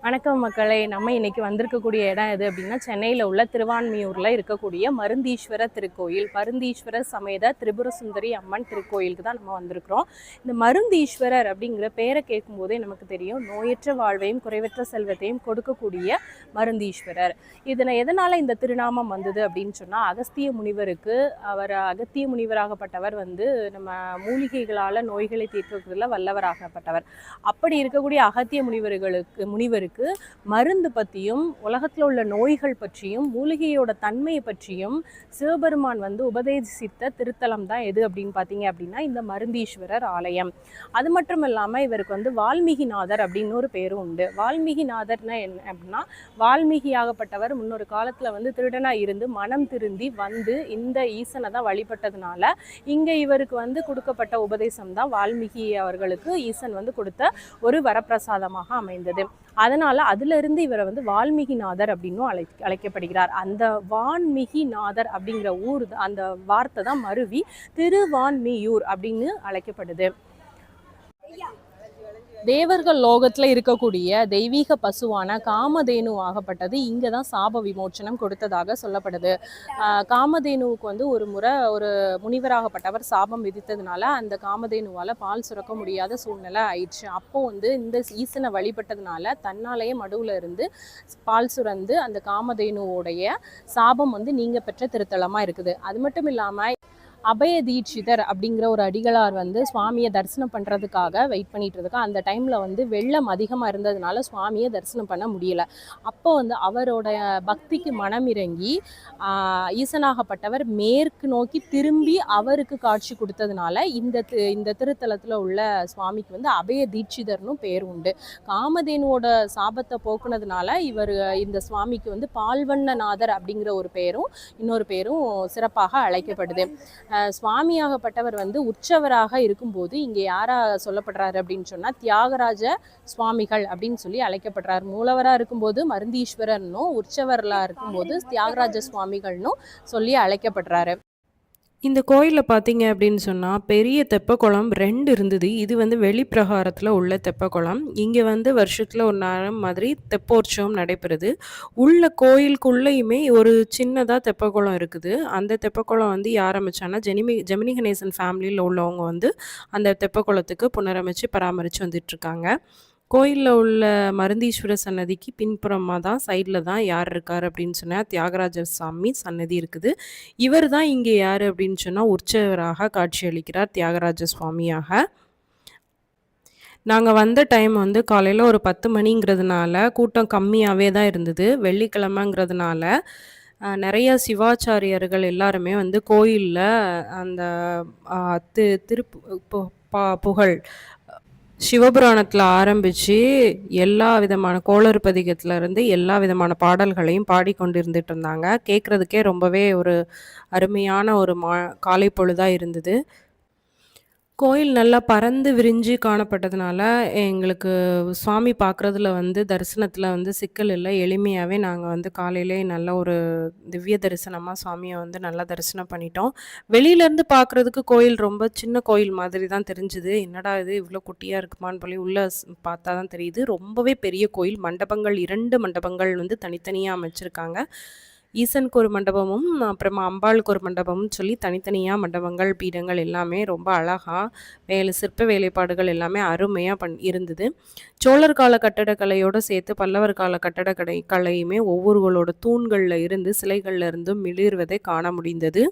வணக்கம் மக்களே. நம்ம இன்னைக்கு வந்திருக்கக்கூடிய இடம் எது அப்படின்னா, சென்னையில் உள்ள திருவான்மியூரில் இருக்கக்கூடிய மருந்தீஸ்வரர் திருக்கோயில், மருந்தீஸ்வரர் சமேத திரிபுர சுந்தரி அம்மன் திருக்கோயிலுக்கு தான் நம்ம வந்திருக்கிறோம். இந்த மருந்தீஸ்வரர் அப்படிங்கிற பேரை கேட்கும்போதே நமக்கு தெரியும், நோயற்ற வாழ்வையும் குறைவற்ற செல்வத்தையும் கொடுக்கக்கூடிய மருந்தீஸ்வரர். இதில் எதனால் இந்த திருநாமம் வந்தது அப்படின்னு சொன்னால், அகஸ்திய முனிவருக்கு, அகத்திய முனிவராகப்பட்டவர் நம்ம மூலிகைகளால் நோய்களை தீர்க்கிறதுல வல்லவராகப்பட்டவர். அப்படி இருக்கக்கூடிய அகத்திய முனிவருக்கு மருந்து பற்றியும் உலகத்தில் உள்ள நோய்கள் பற்றியும் மூலிகையோட தன்மையை பற்றியும் சிவபெருமான் உபதேசித்த திருத்தலம் தான் எது அப்படின்னு பார்த்தீங்க அப்படின்னா இந்த மருந்தீஸ்வரர் ஆலயம். அது மட்டும் இல்லாமல் இவருக்கு வால்மீகிநாதர் அப்படின்னு ஒரு பேரும் உண்டு. வால்மீகிநாதர்னா என்ன அப்படின்னா, வால்மீகியாகப்பட்டவர் முன்னொரு காலத்தில் திருடனாக இருந்து மனம் திருந்தி இந்த ஈசனை தான் வழிபட்டதுனால இங்கே இவருக்கு கொடுக்கப்பட்ட உபதேசம் தான் வால்மீகி அவர்களுக்கு ஈசன் கொடுத்த ஒரு வரப்பிரசாதமாக அமைந்தது. அதனால அதிலிருந்து இவரை வால்மீகிநாதர் அப்படின்னும் அழைக்கப்படுகிறார். அந்த வான்மிகிநாதர் அப்படிங்கிற ஊர், அந்த வார்த்தை தான் மருவி திருவான்மியூர் அப்படின்னு அழைக்கப்படுது. தேவர்கள் லோகத்தில் இருக்கக்கூடிய தெய்வீக பசுவான காமதேனு ஆகப்பட்டது இங்கே தான் சாப விமோச்சனம் கொடுத்ததாக சொல்லப்படுது. காமதேனுவுக்கு ஒரு முறை ஒரு முனிவராகப்பட்டவர் சாபம் விதித்ததுனால அந்த காமதேனுவால் பால் சுரக்க முடியாத சூழ்நிலை ஆயிடுச்சு. அப்போ இந்த ஈசனை வழிபட்டதுனால தன்னாலேயே மடுவில் இருந்து பால் சுரந்து அந்த காமதேனுவோடைய சாபம் நீங்க பெற்ற திருத்தலமாக இருக்குது. அது மட்டும் இல்லாமல் அபய தீட்சிதர் அப்படிங்கிற ஒரு அடிகளார் சுவாமியை தரிசனம் பண்ணுறதுக்காக வெயிட் பண்ணிட்டு இருக்கா. அந்த டைமில் வெள்ளம் அதிகமாக இருந்ததுனால சுவாமியை தரிசனம் பண்ண முடியலை. அப்போ அவரோட பக்திக்கு மனமிறங்கி ஈசனாகப்பட்டவர் மேற்கு நோக்கி திரும்பி அவருக்கு காட்சி கொடுத்ததுனால இந்த திருத்தலத்தில் உள்ள சுவாமிக்கு அபய தீட்சிதர்னு பேர் உண்டு. காமதேனுவோட சாபத்தை போக்குனதுனால இவர் இந்த சுவாமிக்கு பால்வண்ணநாதர் அப்படிங்கிற ஒரு பேரும் இன்னொரு பேரும் சிறப்பாக அழைக்கப்படுது. சுவாமியாகப்பட்டவர் உற்சவராக இருக்கும்போது இங்கே யாரா சொல்லப்படுறாரு அப்படின்னு சொன்னால் தியாகராஜ சுவாமிகள் அப்படின்னு சொல்லி அழைக்கப்படுறார். மூலவராக இருக்கும்போது மருந்தீஸ்வரர்னும், உற்சவர்களாக இருக்கும்போது தியாகராஜ சுவாமிகள்னும் சொல்லி அழைக்கப்படுறாரு. இந்த கோயிலில் பார்த்தீங்க அப்படின்னு சொன்னால் பெரிய தெப்பக்குளம் 2 இருந்தது. இது வெளிப்பிரகாரத்தில் உள்ள தெப்பக்குளம். இங்கே வருஷத்தில் ஒரு நேரம் மாதிரி தெப்போற்சவம் நடைபெறுது. உள்ள கோயிலுக்குள்ளேயுமே ஒரு சின்னதாக தெப்பக்குளம் இருக்குது. அந்த தெப்பக்குளம் யார் அமைச்சான்னா ஜெமினி கணேசன் ஃபேமிலியில் உள்ளவங்க அந்த தெப்பக்குளத்துக்கு புனரமைச்சு பராமரித்து வந்துட்டுருக்காங்க. கோயிலில் உள்ள மருந்தீஸ்வரர் சன்னதிக்கு பின்புறமாக தான் சைடில் தான் யார் இருக்கார் அப்படின்னு சொன்னால் தியாகராஜர் சாமி சன்னதி இருக்குது. இவர் தான் இங்கே யார் அப்படின்னு சொன்னால் உற்சவராக காட்சியளிக்கிறார் தியாகராஜ சுவாமியாக. நாங்கள் வந்த டைம் காலையில் ஒரு 10 மணிங்கிறதுனால கூட்டம் கம்மியாகவே தான் இருந்தது. வெள்ளிக்கிழமைங்கிறதுனால நிறைய சிவாச்சாரியர்கள் எல்லாருமே கோயிலில் அந்த புகழ் சிவபுராணத்தில் ஆரம்பித்து எல்லா விதமான கோளறு பதிகத்திலேருந்து எல்லா விதமான பாடல்களையும் பாடிக்கொண்டிருந்துட்டு இருந்தாங்க. கேட்குறதுக்கே ரொம்பவே ஒரு அருமையான ஒரு காலை பொழுதாக இருந்தது. கோயில் நல்லா பறந்து விரிஞ்சு காணப்பட்டதுனால எங்களுக்கு சுவாமி பார்க்குறதுல தரிசனத்தில் சிக்கல் இல்லை. எளிமையாகவே நாங்கள் காலையிலே நல்ல ஒரு திவ்ய தரிசனமாக சுவாமியை நல்லா தரிசனம் பண்ணிட்டோம். வெளியிலேருந்து பார்க்குறதுக்கு கோயில் ரொம்ப சின்ன கோயில் மாதிரி தான் தெரிஞ்சுது. என்னடா இது இவ்வளோ குட்டியாக இருக்குமான்னு சொல்லி உள்ளே பார்த்தா தான் தெரியுது. ரொம்பவே பெரிய கோயில். மண்டபங்கள் 2 மண்டபங்கள் தனித்தனியாக அமைச்சிருக்காங்க. ஈசனுக்கு ஒரு மண்டபமும் அப்புறமா அம்பாளுக்கு ஒரு மண்டபம்னு சொல்லி தனித்தனியாக மண்டபங்கள் பீடங்கள் எல்லாமே ரொம்ப அழகாக சிற்ப வேலைப்பாடுகள் எல்லாமே அருமையாக இருந்தது. சோழர் கால கட்டடக்கலையோடு சேர்த்து பல்லவர் கால கலையுமே ஒவ்வொருவர்களோட தூண்களில் இருந்து சிலைகளில் இருந்தும் மிளிர்வதை காண முடிந்தது.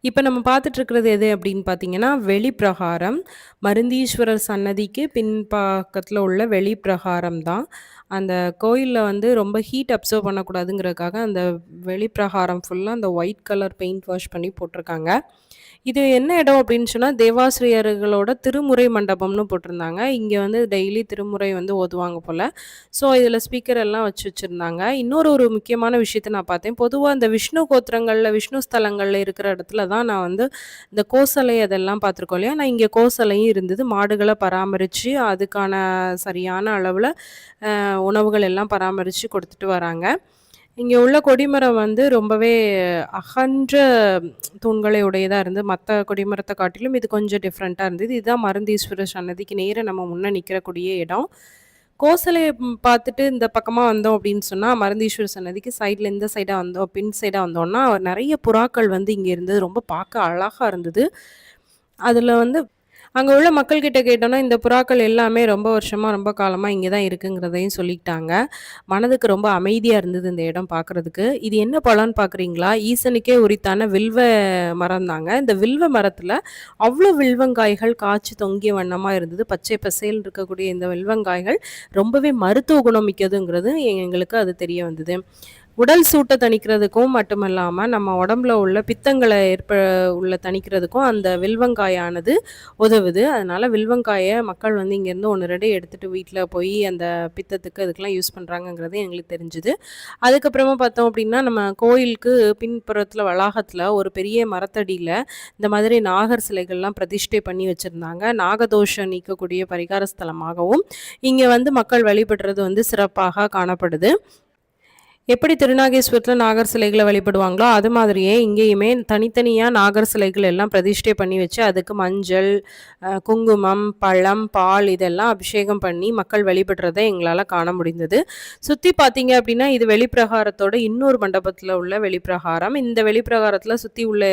இப்போ நம்ம பார்த்துட்ருக்கிறது எது அப்படின்னு பார்த்தீங்கன்னா வெளிப்பிரகாரம். மருந்தீஸ்வரர் சன்னதிக்கு பின்பக்கத்தில் உள்ள வெளிப்பிரகாரம் தான். அந்த கோயிலில் ரொம்ப ஹீட் அப்சர்வ் பண்ணக்கூடாதுங்கிறதுக்காக அந்த வெளிப்பிரகாரம் ஃபுல்லாக அந்த ஒயிட் கலர் பெயிண்ட் வாஷ் பண்ணி போட்டிருக்காங்க. இது என்ன இடம் அப்படின்னு சொன்னால் தேவாசிரியர்களோட திருமுறை மண்டபம்னு போட்டிருந்தாங்க. இங்கே டெய்லி திருமுறை ஓதுவாங்க போல். ஸோ இதில் ஸ்பீக்கர் எல்லாம் வச்சுருந்தாங்க. ஒரு முக்கியமான விஷயத்தை நான் பார்த்தேன். பொதுவாக இந்த விஷ்ணு கோத்திரங்களில் விஷ்ணு ஸ்தலங்களில் இருக்கிற இடத்துல தான் நான் இந்த கோசலை அதெல்லாம் பார்த்துருக்கோம் இல்லையா. நான் இங்கே கோசலையும் இருந்தது. மாடுகளை பராமரித்து அதுக்கான சரியான அளவில் உணவுகள் எல்லாம் பராமரித்து கொடுத்துட்டு வராங்க. இங்கே உள்ள கொடிமரம் ரொம்பவே அகன்ற தூண்களை உடையதாக இருந்து மற்ற கொடிமரத்தை காட்டிலும் இது கொஞ்சம் டிஃப்ரெண்ட்டாக இருந்தது. இதுதான் மருந்தீஸ்வரர் சன்னதிக்கு நேராக நம்ம முன்னே நிற்கிறக்கூடிய இடம். கோசலைய பார்த்துட்டு இந்த பக்கமா வந்தோம் அப்படின்னு சொன்னா, மருந்தீஸ்வரர் சன்னதிக்கு சைட்ல இந்த சைடா வந்தோம், பின் சைடா வந்தோம்னா, நெறைய புறாக்கள் வந்து இங்க இருந்தது. ரொம்ப பார்க்க அழகா இருந்தது. அதுல வந்து அங்க உள்ள மக்கள்கிட்ட கேட்டோம்னா, இந்த புறாக்கள் எல்லாமே ரொம்ப வருஷமா, ரொம்ப காலமா இங்க தான் இருக்குங்கிறதையும் சொல்லிக்கிட்டாங்க. மனதுக்கு ரொம்ப அமைதியா இருந்தது இந்த இடம் பார்க்கறதுக்கு. இது என்ன பழம்னு பார்க்குறீங்களா? ஈசனுக்கே உரித்தான வில்வ மரம் தாங்க. இந்த வில்வ மரத்துல அவ்ளோ வில்வங்காய்கள் காய்ச்சி தொங்கிய வண்ணமா இருந்தது. பச்சை பசேல்னு இருக்கக்கூடிய இந்த வில்வங்காய்கள் ரொம்பவே மருத்துவ குணம் மிக்கதுங்கிறது எங்களுக்கு அது தெரிய வந்தது. உடல் சூட்ட தணிக்கிறதுக்கும் மட்டுமல்லாம, நம்ம உடம்புல உள்ள பித்தங்கள உள்ள தணிக்கிறதுக்கும் அந்த வில்வங்காயானது உதவுது. அதனால வில்வங்காய மக்கள் வந்து இங்கேருந்து 1, 2 எடுத்துட்டு வீட்ல போய் அந்த பித்தத்துக்கு அதுக்கெல்லாம் யூஸ் பண்றாங்கங்கிறது எங்களுக்கு தெரிஞ்சுது. அதுக்கப்புறமா பார்த்தோம் அப்படின்னா, நம்ம கோயிலுக்கு பின்புறத்துல வளாகத்துல ஒரு பெரிய மரத்தடியில இந்த மாதிரி நாகர் சிலைகள்லாம் பிரதிஷ்டை பண்ணி வச்சிருந்தாங்க. நாகதோஷம் நீக்கக்கூடிய பரிகார ஸ்தலமாகவும் இங்க வந்து மக்கள் வழிபடுறது வந்து சிறப்பாக காணப்படுது. எப்படி திருநாகேஸ்வரத்துல நாகர் சிலைகள வழிபடுவாங்களோ, அது மாதிரியே இங்கேயுமே தனித்தனியா நாகர் சிலைகள் எல்லாம் பிரதிஷ்டை பண்ணி வச்சு, அதுக்கு மஞ்சள், குங்குமம், பழம், பால் இதெல்லாம் அபிஷேகம் பண்ணி மக்கள் வழிபடுறத எங்களால காண முடிந்தது. சுத்தி பார்த்தீங்க அப்படின்னா, இது வெளிப்பிரகாரத்தோட இன்னொரு மண்டபத்துல உள்ள வெளிப்பிரகாரம். இந்த வெளிப்பிரகாரத்துல சுத்தி உள்ள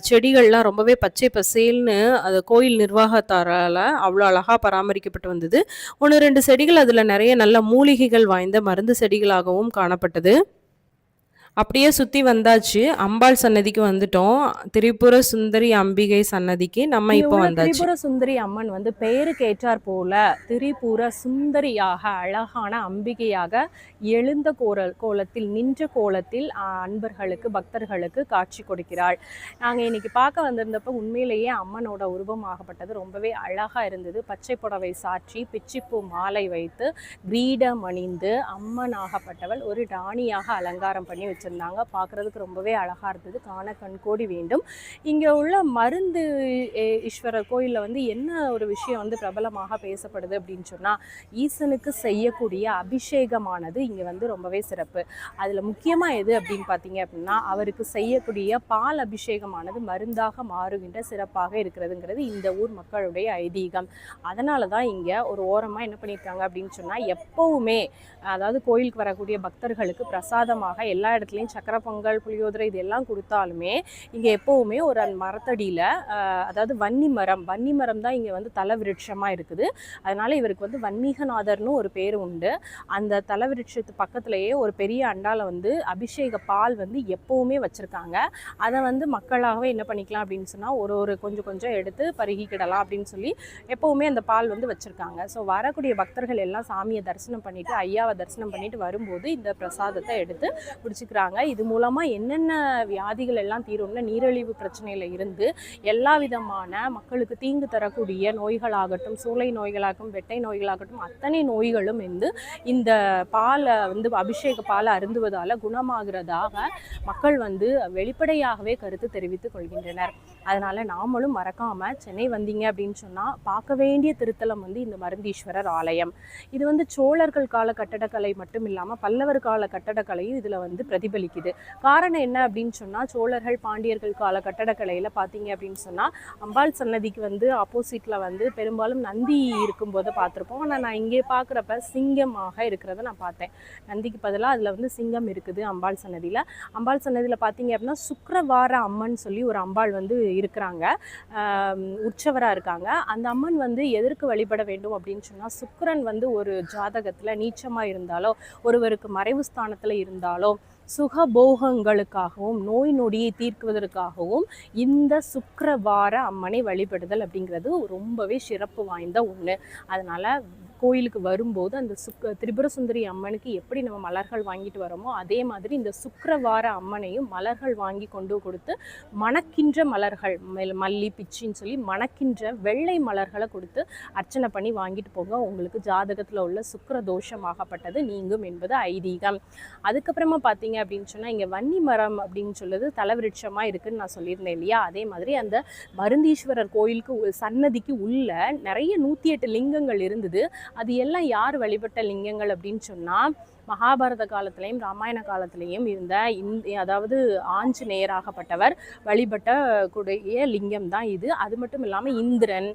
செடிகள்லாம் ரொம்பவே பச்சை பசேல்னு அது கோயில் நிர்வாகத்தாரால அவ்வளோ அழகா பராமரிக்கப்பட்டு வந்தது. 1, 2 செடிகள் அதுல நெறைய நல்ல மூலிகைகள் வாய்ந்த மருந்து செடிகளாகவும் காணப்பட்டது. அப்படியே சுத்தி வந்தாச்சு. அம்பாள் சன்னதிக்கு வந்துட்டோம். திரிபுர சுந்தரி அம்பிகை சன்னதிக்கு நம்ம இங்க இப்போ உள்ள வந்தாச்சு. திரிபுர சுந்தரி அம்மன் வந்து பெயருக்கு ஏற்றாற் போல திரிபுர சுந்தரியாக அழகான அம்பிகையாக எழுந்த கோலத்தில் நின்ற கோலத்தில் அன்பர்களுக்கு பக்தர்களுக்கு காட்சி கொடுக்கிறாள். நாங்கள் இன்னைக்கு பார்க்க வந்திருந்தப்ப உண்மையிலேயே அம்மனோட உருவமாகப்பட்டது ரொம்பவே அழகா இருந்தது. பச்சை புடவை சாற்றி பிச்சிப்பூ மாலை வைத்து கிரீடம் அணிந்து அம்மனாகப்பட்டவள் ஒரு ராணியாக அலங்காரம் பண்ணி வச்சிருந்தாங்க. பார்க்கறதுக்கு ரொம்பவே அழகா இருந்தது. காண கண்கோடி வேண்டும். இங்க உள்ள மருந்து ஈஸ்வரர் கோயிலில் வந்து என்ன ஒரு விஷயம் வந்து பிரபலமாக பேசப்படுது அப்படின்னு சொன்னால், ஈசனுக்கு செய்யக்கூடிய அபிஷேகமானது இங்கே வந்து ரொம்பவே சிறப்பு. அதில் முக்கியமாக எது அப்படின்னு பார்த்தீங்க அப்படின்னா, அவருக்கு செய்யக்கூடிய பால் அபிஷேகமானது மருந்தாக மாறுகின்ற சிறப்பாக இருக்கிறதுங்கிறது இந்த ஊர் மக்களுடைய ஐதீகம். அதனால தான் இங்கே ஒரு ஓரமாக என்ன பண்ணியிருக்காங்க அப்படின்னு சொன்னால், எப்போவுமே அதாவது கோயிலுக்கு வரக்கூடிய பக்தர்களுக்கு பிரசாதமாக எல்லா இடத்துலையும் சக்கரை பொங்கல், புளியோதரை இதெல்லாம் கொடுத்தாலுமே இங்கே எப்போவுமே ஒரு அந்த மரத்தடியில் அதாவது வன்னி மரம் தான் இங்கே வந்து தலவிருட்சமாக இருக்குது. அதனால் இவருக்கு வந்து வன்மீகநாதர்னு ஒரு பேர் உண்டு. அந்த தலவிருட்சத்து பக்கத்துலேயே ஒரு பெரிய அண்டால வந்து அபிஷேக பால் வந்து எப்போவுமே வச்சுருக்காங்க. அதை வந்து மக்களாகவே என்ன பண்ணிக்கலாம் அப்படின்னு சொன்னால் ஒரு கொஞ்சம் எடுத்து பருகிக்கிடலாம் அப்படின்னு சொல்லி எப்போவுமே அந்த பால் வந்து வச்சுருக்காங்க. ஸோ வரக்கூடிய பக்தர்கள் எல்லாம் சாமியை தரிசனம் பண்ணிவிட்டு ஐயாவை தரிசனம் பண்ணிட்டு வரும்போது இந்த பிரசாதத்தை எடுத்து குடிச்சிக்கிறாங்க. இது மூலமாக என்னென்ன வியாதிகள் எல்லாம் தீரும்னா, நீரிழிவு பிரச்சனையில் இருந்து எல்லா விதமான மக்களுக்கு தீங்கு தரக்கூடிய நோய்களாகட்டும், சூளை நோய்களாகட்டும், வெட்டை நோய்களாகட்டும் அத்தனை நோய்களும் வந்து இந்த பாலை வந்து அபிஷேக பாலை அருந்துவதால் குணமாகிறதாக மக்கள் வந்து வெளிப்படையாகவே கருத்து தெரிவித்துக் கொள்கின்றனர். அதனால் நாமளும் மறக்காமல் சென்னை வந்தீங்க அப்படின்னு சொன்னால் பார்க்க வேண்டிய திருத்தலம் வந்து இந்த மருந்தீஸ்வரர் ஆலயம். இது வந்து சோழர்கள் கால கட்டடக்கலை மட்டும் இல்லாமல் பல்லவர் கால கட்டடக்கலையும் இதில் வந்து பிரதிபலிக்குது. காரணம் என்ன அப்படின்னு சொன்னால், சோழர்கள் பாண்டியர்கள் கால கட்டடக்கலையில் பார்த்தீங்க அப்படின்னு சொன்னால் அம்பாள் சன்னதிக்கு வந்து ஆப்போசிட்டில் வந்து பெரும்பாலும் நந்தி இருக்கும்போது பார்த்துருப்போம். ஆனால் நான் இங்கே பார்க்குறப்ப சிங்கமாக இருக்கிறத நான் பார்த்தேன். நந்திக்கு பதிலாக அதில் வந்து சிங்கம் இருக்குது அம்பாள் சன்னதியில். அம்பாள் சன்னதியில் பார்த்தீங்க அப்படின்னா சுக்கிரவார அம்மன் சொல்லி ஒரு அம்பாள் வந்து இருக்கிறாங்க, உற்சவராக இருக்காங்க. அந்த அம்மன் வந்து எதற்கு வழிபட வேண்டும் அப்படின்னு சொன்னால், சுக்கிரன் வந்து ஒரு ஜாதகத்தில் நீச்சமாக இருந்தாலோ, ஒருவருக்கு மறைவு ஸ்தானத்தில் இருந்தாலோ, சுகபோகங்களுக்காகவும் நோய் நொடியை தீர்க்குவதற்காகவும் இந்த சுக்கிரவார அம்மனை வழிபடுதல் அப்படிங்கிறது ரொம்பவே சிறப்பு வாய்ந்த ஒன்று. அதனால் கோயிலுக்கு வரும்போது அந்த திரிபுர சுந்தரி அம்மனுக்கு எப்படி நம்ம மலர்கள் வாங்கிட்டு வரோமோ அதே மாதிரி இந்த சுக்கிரவார அம்மனையும் மலர்கள் வாங்கி கொண்டு கொடுத்து மணக்கின்ற மலர்கள், மல்லி பிச்சின்னு சொல்லி மணக்கின்ற வெள்ளை மலர்களை கொடுத்து அர்ச்சனை பண்ணி வாங்கிட்டு போங்க. உங்களுக்கு ஜாதகத்தில் உள்ள சுக்கிர தோஷமாகப்பட்டது நீங்கும் என்பது ஐதீகம். அதுக்கப்புறமா பார்த்தீங்க அப்படின்னு சொன்னால், இங்கே வன்னி மரம் அப்படின்னு சொல்லுது தலவிருட்சமாக இருக்குதுன்னு நான் சொல்லியிருந்தேன் இல்லையா. அதே மாதிரி அந்த மருந்தீஸ்வரர் கோயிலுக்கு சன்னதிக்கு உள்ள நிறைய 108 லிங்கங்கள் இருந்தது. அது எல்லாம் யார் வழிபட்ட லிங்கங்கள் அப்படின்னு சொன்னால், மகாபாரத காலத்திலையும் ராமாயண காலத்திலையும் இருந்த அதாவது ஆஞ்சநேயராகப்பட்டவர் வழிபட்ட கூடிய லிங்கம் தான் இது. அது மட்டும் இல்லாமல் இந்திரன்,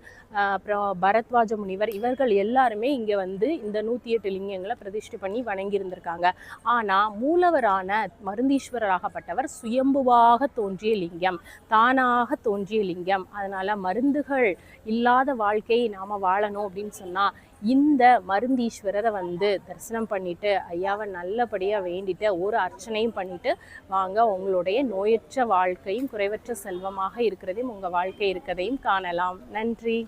அப்புறம் பரத்வாஜ முனிவர், இவர்கள் எல்லாருமே இங்கே வந்து இந்த 108 லிங்கங்களை பிரதிஷ்டை பண்ணி வணங்கி இருந்திருக்காங்க. ஆனால் மூலவரான மருந்தீஸ்வரராகப்பட்டவர் சுயம்புவாக தோன்றிய லிங்கம், தானாக தோன்றிய லிங்கம். அதனால் மருந்துகள் இல்லாத வாழ்க்கையை நாம் வாழணும் அப்படின்னு சொன்னால் இந்த மருந்தீஸ்வரரை வந்து தரிசனம் பண்ணிட்டு ஐயாவை நல்லபடியாக வேண்டிட்டு ஒரு அர்ச்சனையும் பண்ணிட்டு வாங்க. உங்களுடைய நோயற்ற வாழ்க்கையும் குறைவற்ற செல்வமாக இருக்கிறதையும் உங்கள் வாழ்க்கை இருக்கிறதையும் காணலாம். நன்றி.